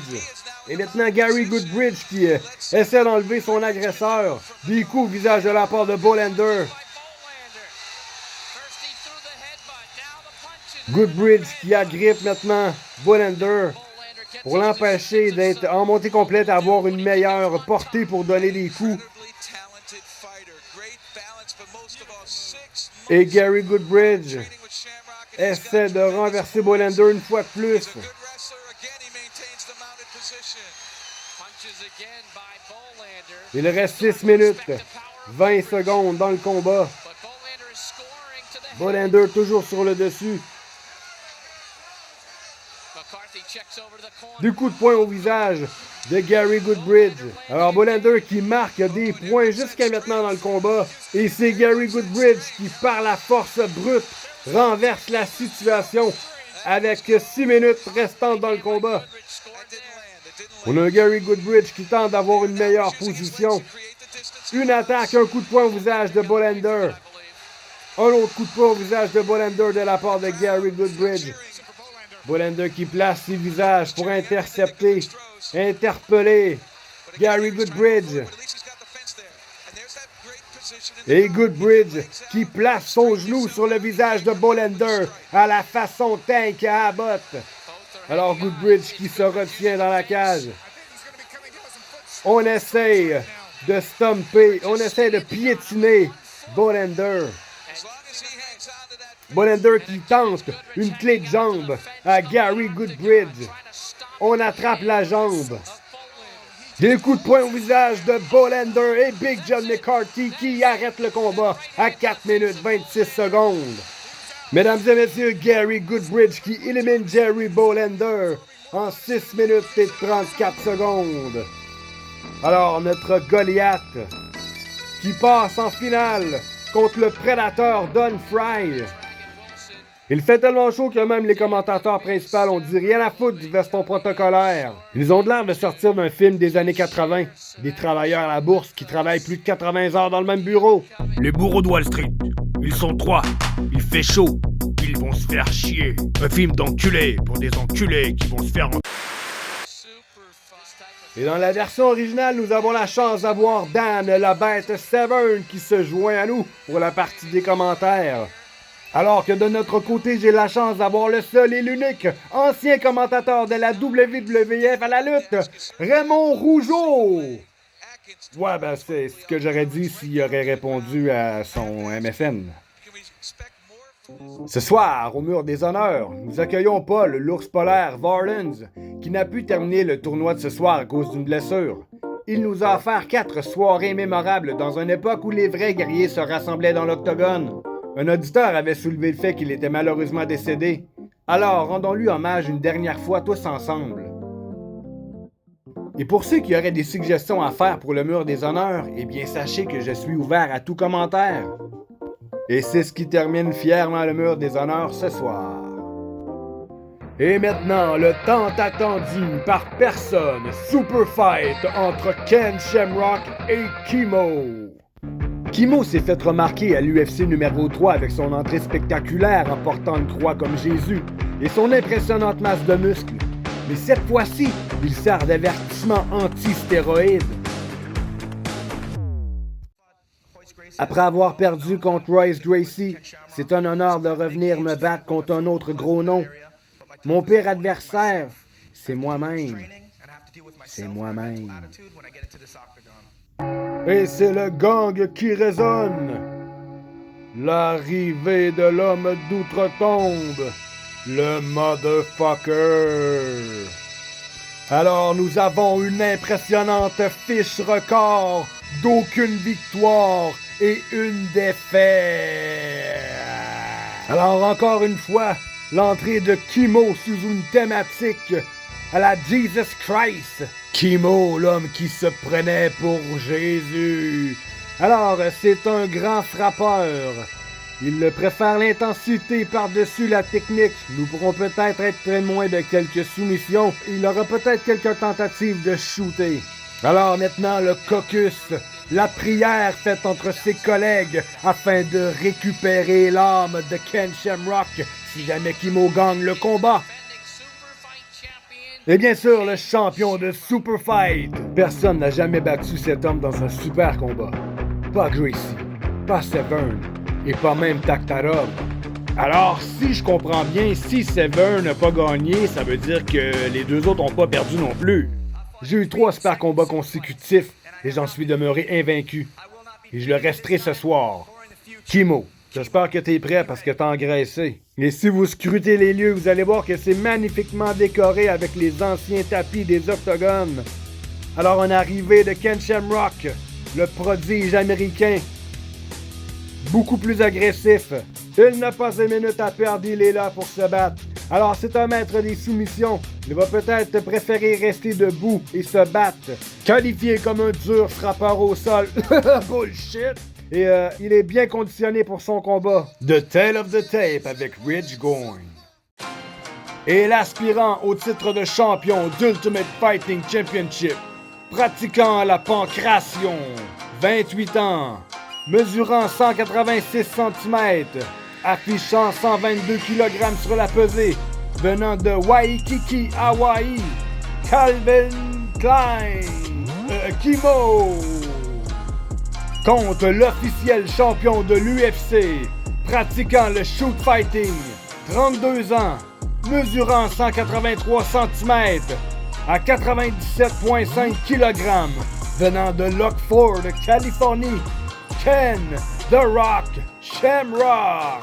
Et maintenant Gary Goodbridge qui essaie d'enlever son agresseur. Des coups au visage de la part de Bollander. Goodbridge qui agrippe maintenant Bollander pour l'empêcher d'être en montée complète, avoir une meilleure portée pour donner des coups. Et Gary Goodbridge essaie de renverser Bollander une fois de plus. Il reste 6 minutes, 20 secondes dans le combat. Bollander toujours sur le dessus. Du coup de poing au visage de Gary Goodbridge. Alors Bollander qui marque des points jusqu'à maintenant dans le combat. Et c'est Gary Goodbridge qui, par la force brute, renverse la situation avec 6 minutes restantes dans le combat. On a un Gary Goodbridge qui tente d'avoir une meilleure position. Une attaque, un coup de poing au visage de Bollander. Un autre coup de poing au visage de Bollander de la part de Gary Goodbridge. Bollander qui place ses visages pour intercepter, interpeller Gary Goodbridge. Et Goodbridge qui place son genou sur le visage de Bollander à la façon Tank à Abbott. Alors Goodbridge qui se retient dans la cage. On essaye de stomper, on essaye de piétiner Bollander. Bollander qui tente une clé de jambe à Gary Goodbridge. On attrape la jambe. Des coups de poing au visage de Bollander et Big John McCarthy qui arrête le combat à 4 minutes 26 secondes. Mesdames et messieurs, Gary Goodbridge qui élimine Jerry Bollander en 6 minutes et 34 secondes. Alors, notre Goliath qui passe en finale contre le prédateur Don Fry. Il fait tellement chaud que même les commentateurs principaux ont dit rien à foutre du veston protocolaire. Ils ont l'air de sortir d'un film des années 80. Des travailleurs à la bourse qui travaillent plus de 80 heures dans le même bureau. Les bourreaux de Wall Street. Ils sont 3. Il fait chaud. Ils vont se faire chier. Un film d'enculés pour des enculés qui vont se faire... Et dans la version originale, nous avons la chance d'avoir Dan, la bête Severn, qui se joint à nous pour la partie des commentaires. Alors que de notre côté, j'ai la chance d'avoir le seul et l'unique ancien commentateur de la WWF à la lutte, Raymond Rougeau. Ouais, ben c'est ce que j'aurais dit s'il aurait répondu à son MSN. Ce soir, au mur des honneurs, nous accueillons Paul, l'ours polaire Varlins, qui n'a pu terminer le tournoi de ce soir à cause d'une blessure. Il nous a offert 4 soirées mémorables dans une époque où les vrais guerriers se rassemblaient dans l'octogone. Un auditeur avait soulevé le fait qu'il était malheureusement décédé. Alors, rendons-lui hommage une dernière fois tous ensemble. Et pour ceux qui auraient des suggestions à faire pour le mur des honneurs, eh bien sachez que je suis ouvert à tout commentaire. Et c'est ce qui termine fièrement le mur des honneurs ce soir. Et maintenant, le tant attendu par personne, Super Fight entre Ken Shamrock et Kimo. Kimo s'est fait remarquer à l'UFC numéro 3 avec son entrée spectaculaire en portant une croix comme Jésus et son impressionnante masse de muscles. Mais cette fois-ci, il sert d'avertissement anti-stéroïde. Après avoir perdu contre Royce Gracie, c'est un honneur de revenir me battre contre un autre gros nom. Mon pire adversaire, c'est moi-même. C'est moi-même. Et c'est le gang qui résonne. L'arrivée de l'homme d'outre-tombe, le motherfucker. Alors nous avons une impressionnante fiche record d'aucune victoire et une défaite. Alors encore une fois, l'entrée de Kimo sous une thématique à la Jesus Christ. Kimo, l'homme qui se prenait pour Jésus. Alors, c'est un grand frappeur. Il préfère l'intensité par-dessus la technique. Nous pourrons peut-être être témoins de quelques soumissions. Il aura peut-être quelques tentatives de shooter. Alors maintenant, le caucus, la prière faite entre ses collègues afin de récupérer l'âme de Ken Shamrock si jamais Kimo gagne le combat. Et bien sûr, le champion de Super Fight. Personne n'a jamais battu cet homme dans un super combat. Pas Gracie, pas Severn, et pas même Taktarov. Alors, si je comprends bien, si Severn n'a pas gagné, ça veut dire que les deux autres n'ont pas perdu non plus. J'ai eu 3 super combats consécutifs, et j'en suis demeuré invaincu. Et je le resterai ce soir. Kimo, j'espère que t'es prêt parce que t'as engraissé. Et si vous scrutez les lieux, vous allez voir que c'est magnifiquement décoré avec les anciens tapis des octogones. Alors on est arrivé de Ken Shamrock, le prodige américain, beaucoup plus agressif. Il n'a pas 1 minute à perdre, il est là pour se battre. Alors c'est un maître des soumissions, il va peut-être préférer rester debout et se battre. Qualifié comme un dur frappeur au sol. Bullshit! Et il est bien conditionné pour son combat. The Tale of the Tape avec Rich Gorn. Et l'aspirant au titre de champion d'Ultimate Fighting Championship, pratiquant la pancration, 28 ans, mesurant 186 cm, affichant 122 kg sur la pesée, venant de Waikiki, Hawaii, Calvin Klein, Kimo, contre l'officiel champion de l'UFC, pratiquant le shoot fighting, 32 ans, mesurant 183 cm, à 97,5 kg, venant de Lockford, Californie, Ken The Rock Shamrock.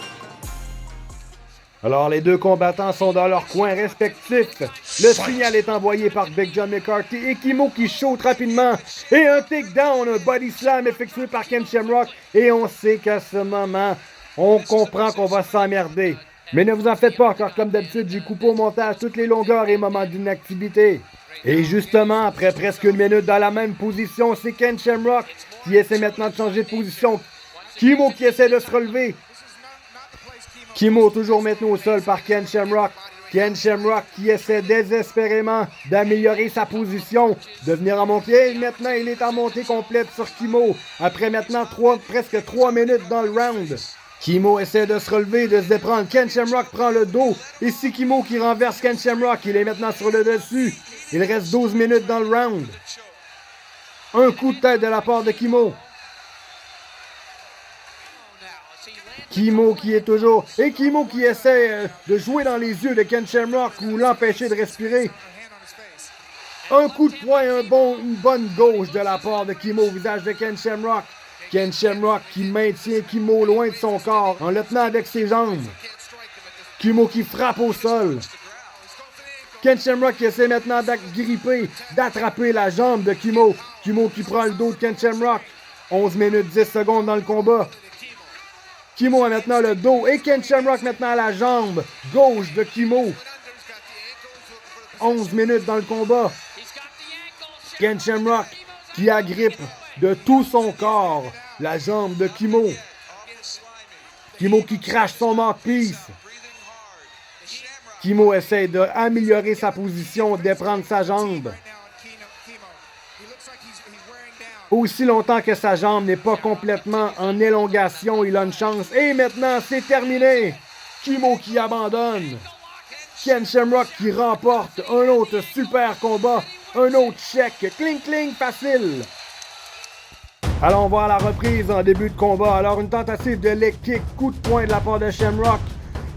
Alors les deux combattants sont dans leur coin respectif. Le signal est envoyé par Big John McCarthy et Kimo qui shoot rapidement. Et un takedown, un body slam effectué par Ken Shamrock. Et on sait qu'à ce moment, on comprend qu'on va s'emmerder. Mais ne vous en faites pas, car comme d'habitude, j'ai coupé au montage toutes les longueurs et moments d'inactivité. Et justement, après presque 1 minute dans la même position, c'est Ken Shamrock qui essaie maintenant de changer de position. Kimo qui essaie de se relever. Kimo toujours maintenu au sol par Ken Shamrock. Ken Shamrock qui essaie désespérément d'améliorer sa position, de venir en montée. Et maintenant, il est en montée complète sur Kimo. Après maintenant presque 3 minutes dans le round. Kimo essaie de se relever, de se déprendre. Ken Shamrock prend le dos. Et c'est Kimo qui renverse Ken Shamrock. Il est maintenant sur le dessus. Il reste 12 minutes dans le round. Un coup de tête de la part de Kimo. Kimo qui est toujours... Et Kimo qui essaie de jouer dans les yeux de Ken Shamrock ou l'empêcher de respirer. Un coup de poing, une bonne gauche de la part de Kimo au visage de Ken Shamrock. Ken Shamrock qui maintient Kimo loin de son corps en le tenant avec ses jambes. Kimo qui frappe au sol. Ken Shamrock qui essaie maintenant d'agripper, d'attraper la jambe de Kimo. Kimo qui prend le dos de Ken Shamrock. 11 minutes 10 secondes dans le combat. Kimo a maintenant le dos et Ken Shamrock maintenant à la jambe gauche de Kimo. 11 minutes dans le combat. Ken Shamrock qui agrippe de tout son corps la jambe de Kimo. Kimo qui crache son mouthpiece. Kimo essaie d'améliorer sa position, de prendre sa jambe. Aussi longtemps que sa jambe n'est pas complètement en élongation, il a une chance. Et maintenant, c'est terminé. Kimo qui abandonne. Ken Shamrock qui remporte un autre super combat. Un autre chèque. Cling, cling, facile. Allons voir la reprise en début de combat. Alors, une tentative de leg kick, coup de poing de la part de Shamrock.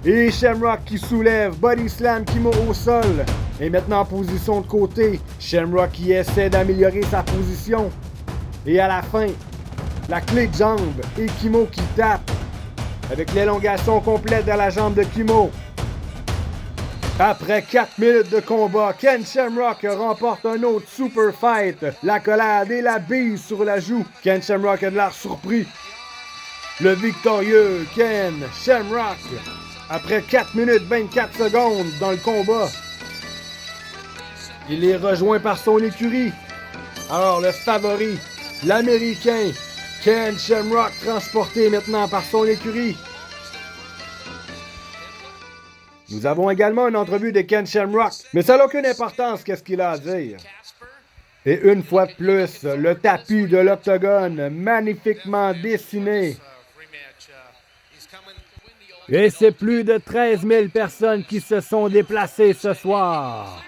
Et Shamrock qui soulève, body slam Kimo au sol. Et maintenant en position de côté. Shamrock qui essaie d'améliorer sa position. Et à la fin, la clé de jambe et Kimo qui tape avec l'élongation complète de la jambe de Kimo. Après 4 minutes de combat, Ken Shamrock remporte un autre super fight. L'accolade et la bise sur la joue. Ken Shamrock a de l'air surpris. Le victorieux Ken Shamrock, après 4 minutes 24 secondes dans le combat, il est rejoint par son écurie. Alors le favori, l'Américain Ken Shamrock, transporté maintenant par son écurie. Nous avons également une entrevue de Ken Shamrock, mais ça n'a aucune importance qu'est-ce qu'il a à dire. Et une fois de plus, le tapis de l'octogone, magnifiquement dessiné. Et c'est plus de 13 000 personnes qui se sont déplacées ce soir.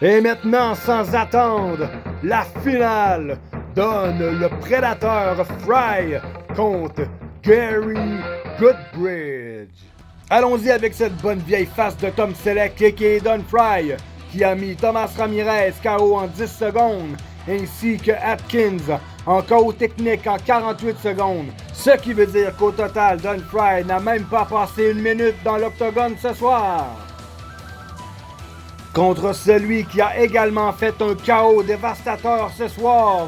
Et maintenant, sans attendre, la finale donne le prédateur Fry contre Gary Goodbridge. Allons-y avec cette bonne vieille face de Tom Selleck a.k.a. Don Fry, qui a mis Thomas Ramirez KO en 10 secondes, ainsi que Atkins en KO technique en 48 secondes. Ce qui veut dire qu'au total, Don Fry n'a même pas passé 1 minute dans l'octogone ce soir. contre celui qui a également fait un chaos dévastateur ce soir,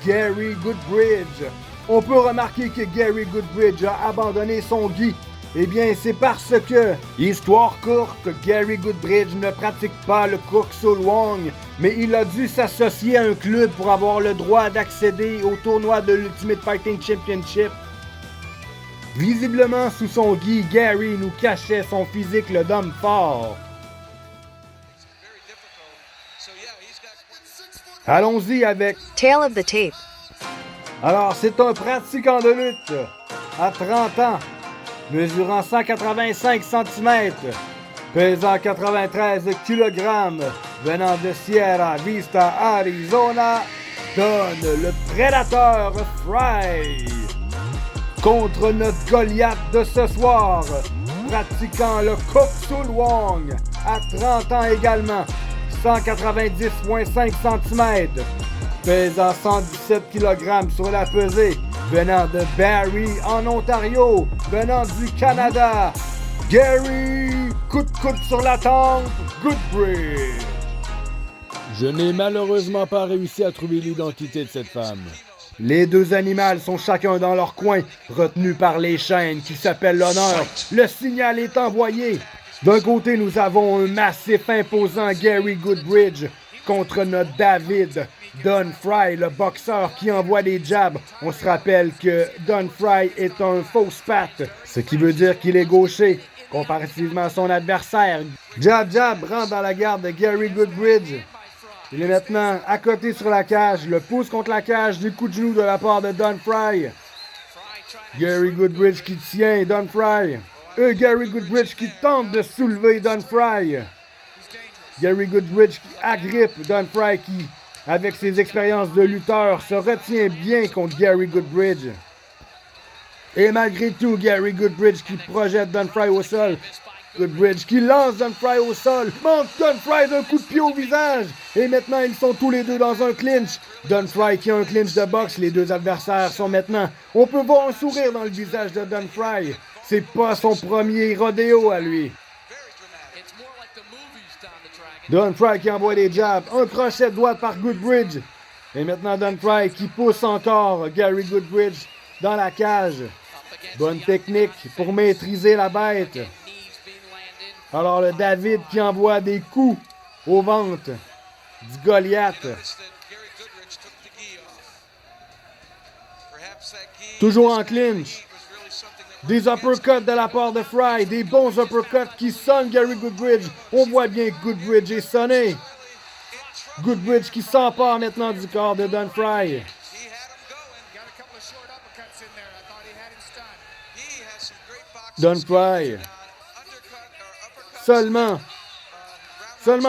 Gary Goodbridge. On peut remarquer que Gary Goodbridge a abandonné son gi. Eh bien, c'est parce que, histoire courte, Gary Goodbridge ne pratique pas le Kuk Sool-Wong, mais il a dû s'associer à un club pour avoir le droit d'accéder au tournoi de l'Ultimate Fighting Championship. Visiblement, sous son gi, Gary nous cachait son physique d'homme fort. Allons-y avec... Tale of the tape. Alors, c'est un pratiquant de lutte, à 30 ans, mesurant 185 cm, pesant 93 kg, venant de Sierra Vista, Arizona, donne le Prédateur Fry. Contre notre Goliath de ce soir, pratiquant le Kuk Sool-Wong, à 30 ans également, 190,5 cm, pesant 117 kg sur la pesée, venant de Barrie en Ontario, venant du Canada, Gary coup de coude sur la tempe, Goodbridge. Je n'ai malheureusement pas réussi à trouver l'identité de cette femme. Les deux animaux sont chacun dans leur coin, retenus par les chaînes qui s'appellent l'honneur. Le signal est envoyé. D'un côté, nous avons un massif imposant Gary Goodbridge contre notre David Don Fry, le boxeur qui envoie des jabs. On se rappelle que Don Fry est un faux spat, ce qui veut dire qu'il est gaucher, comparativement à son adversaire. Jab rentre dans la garde de Gary Goodbridge. Il est maintenant à côté sur la cage, le pouce contre la cage, du coup de genou de la part de Don Fry. Gary Goodbridge qui tient Don Fry. Gary Goodbridge qui tente de soulever Don Fry. Gary Goodbridge qui agrippe Don Fry qui, avec ses expériences de lutteur, se retient bien contre Gary Goodbridge. Et malgré tout, Gary Goodbridge qui projette Don Fry au sol. Goodbridge qui lance Don Fry au sol, manque Don Fry d'un coup de pied au visage. Et maintenant, ils sont tous les deux dans un clinch. Don Fry qui a un clinch de boxe, les deux adversaires sont maintenant... On peut voir un sourire dans le visage de Don Fry. C'est pas son premier rodéo à lui. Don Fry qui envoie des jabs, un crochet de droite par Goodbridge. Et maintenant Don Fry qui pousse encore Gary Goodbridge dans la cage. Bonne technique pour maîtriser la bête. Alors le David qui envoie des coups au ventre du Goliath. Toujours en clinch. Des uppercuts de la part de Fry, des bons uppercuts qui sonnent Gary Goodbridge. On voit bien que Goodbridge est sonné. Goodbridge qui s'empare maintenant du corps de Don Fry. Don Fry. Seulement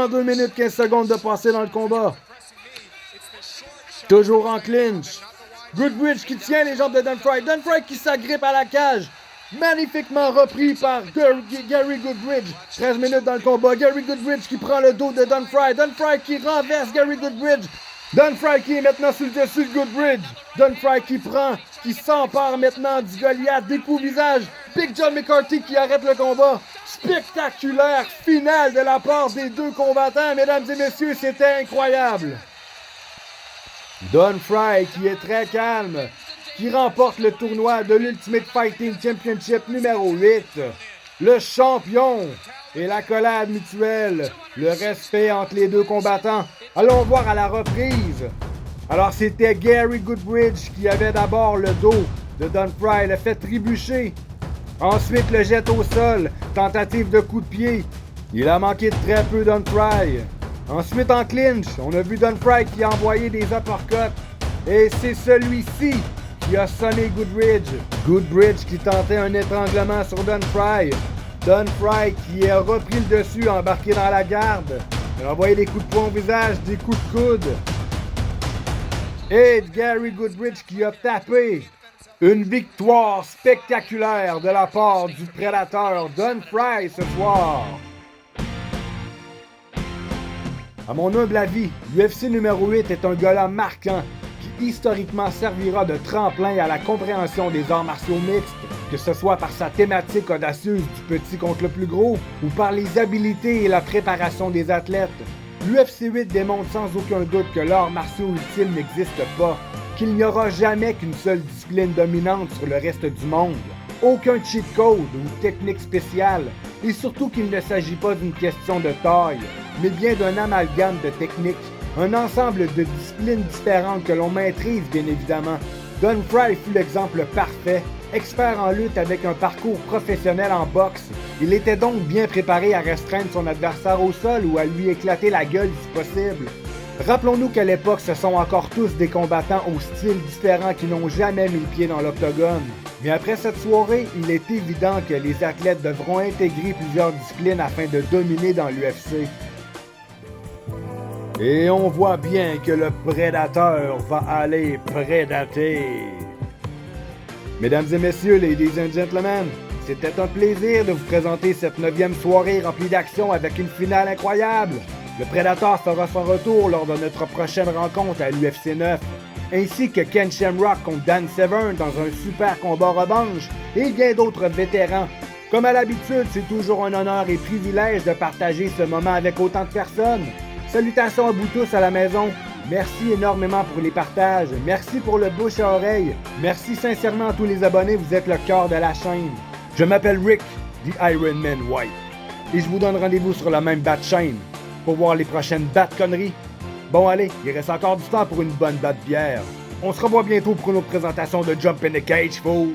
2 minutes 15 secondes de passer dans le combat. Toujours en clinch. Goodbridge qui tient les jambes de Don Fry. Don Fry qui s'agrippe à la cage. Magnifiquement repris par Gary Goodbridge. 13 minutes dans le combat. Gary Goodbridge qui prend le dos de Don Fry. Don Fry qui renverse Gary Goodbridge. Don Fry qui est maintenant sur le dessus de Goodbridge. Don Fry qui s'empare maintenant du Goliath, des coups visage. Big John McCarthy qui arrête le combat. Spectaculaire finale de la part des deux combattants. Mesdames et messieurs, c'était incroyable. Don Fry qui est très calme, qui remporte le tournoi de l'Ultimate Fighting Championship numéro 8. Le champion et l'accolade mutuelle, le respect entre les deux combattants. Allons voir à la reprise. Alors c'était Gary Goodbridge qui avait d'abord le dos de Don Fry, le fait trébucher. Ensuite le jette au sol, tentative de coup de pied. Il a manqué de très peu Don Fry. Ensuite en clinch, on a vu Don Fry qui a envoyé des uppercuts. Et c'est celui-ci qui a sonné Goodbridge. Goodbridge qui tentait un étranglement sur Don Fry. Don Fry qui a repris le dessus, embarqué dans la garde. Il a envoyé des coups de poing au visage, des coups de coude. Et Gary Goodbridge qui a tapé. Une victoire spectaculaire de la part du prédateur Don Fry ce soir. À mon humble avis, l'UFC numéro 8 est un gala marquant qui historiquement servira de tremplin à la compréhension des arts martiaux mixtes, que ce soit par sa thématique audacieuse du petit contre le plus gros, ou par les habiletés et la préparation des athlètes. L'UFC 8 démontre sans aucun doute que l'art martiaux ultime n'existe pas, qu'il n'y aura jamais qu'une seule discipline dominante sur le reste du monde. Aucun cheat code ou technique spéciale, et surtout qu'il ne s'agit pas d'une question de taille, mais bien d'un amalgame de techniques, un ensemble de disciplines différentes que l'on maîtrise bien évidemment. Don Fry fut l'exemple parfait, expert en lutte avec un parcours professionnel en boxe. Il était donc bien préparé à restreindre son adversaire au sol ou à lui éclater la gueule si possible. Rappelons-nous qu'à l'époque, ce sont encore tous des combattants au style différent qui n'ont jamais mis le pied dans l'octogone. Mais après cette soirée, il est évident que les athlètes devront intégrer plusieurs disciplines afin de dominer dans l'UFC. Et on voit bien que le prédateur va aller prédater. Mesdames et messieurs, ladies and gentlemen, c'était un plaisir de vous présenter cette 9e soirée remplie d'action avec une finale incroyable. Le Predator fera son retour lors de notre prochaine rencontre à l'UFC 9, ainsi que Ken Shamrock contre Dan Severn dans un super combat revanche et bien d'autres vétérans. Comme à l'habitude, c'est toujours un honneur et privilège de partager ce moment avec autant de personnes. Salutations à vous tous à la maison. Merci énormément pour les partages. Merci pour le bouche à oreille. Merci sincèrement à tous les abonnés, vous êtes le cœur de la chaîne. Je m'appelle Rick, The Iron Man White. Et je vous donne rendez-vous sur la même batte chaîne pour voir les prochaines battes conneries. Bon allez, il reste encore du temps pour une bonne batte bière. On se revoit bientôt pour une autre présentation de Jump in the Cage, fool.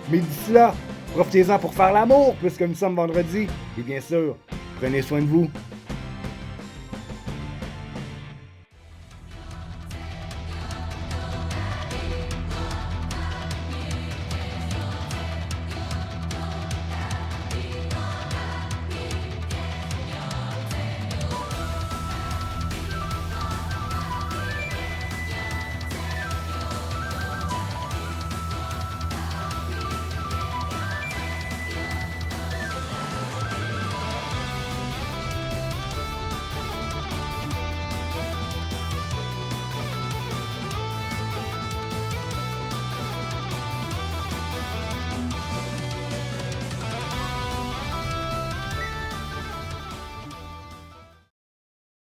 Mais d'ici là, profitez-en pour faire l'amour puisque nous sommes vendredi. Et bien sûr, prenez soin de vous.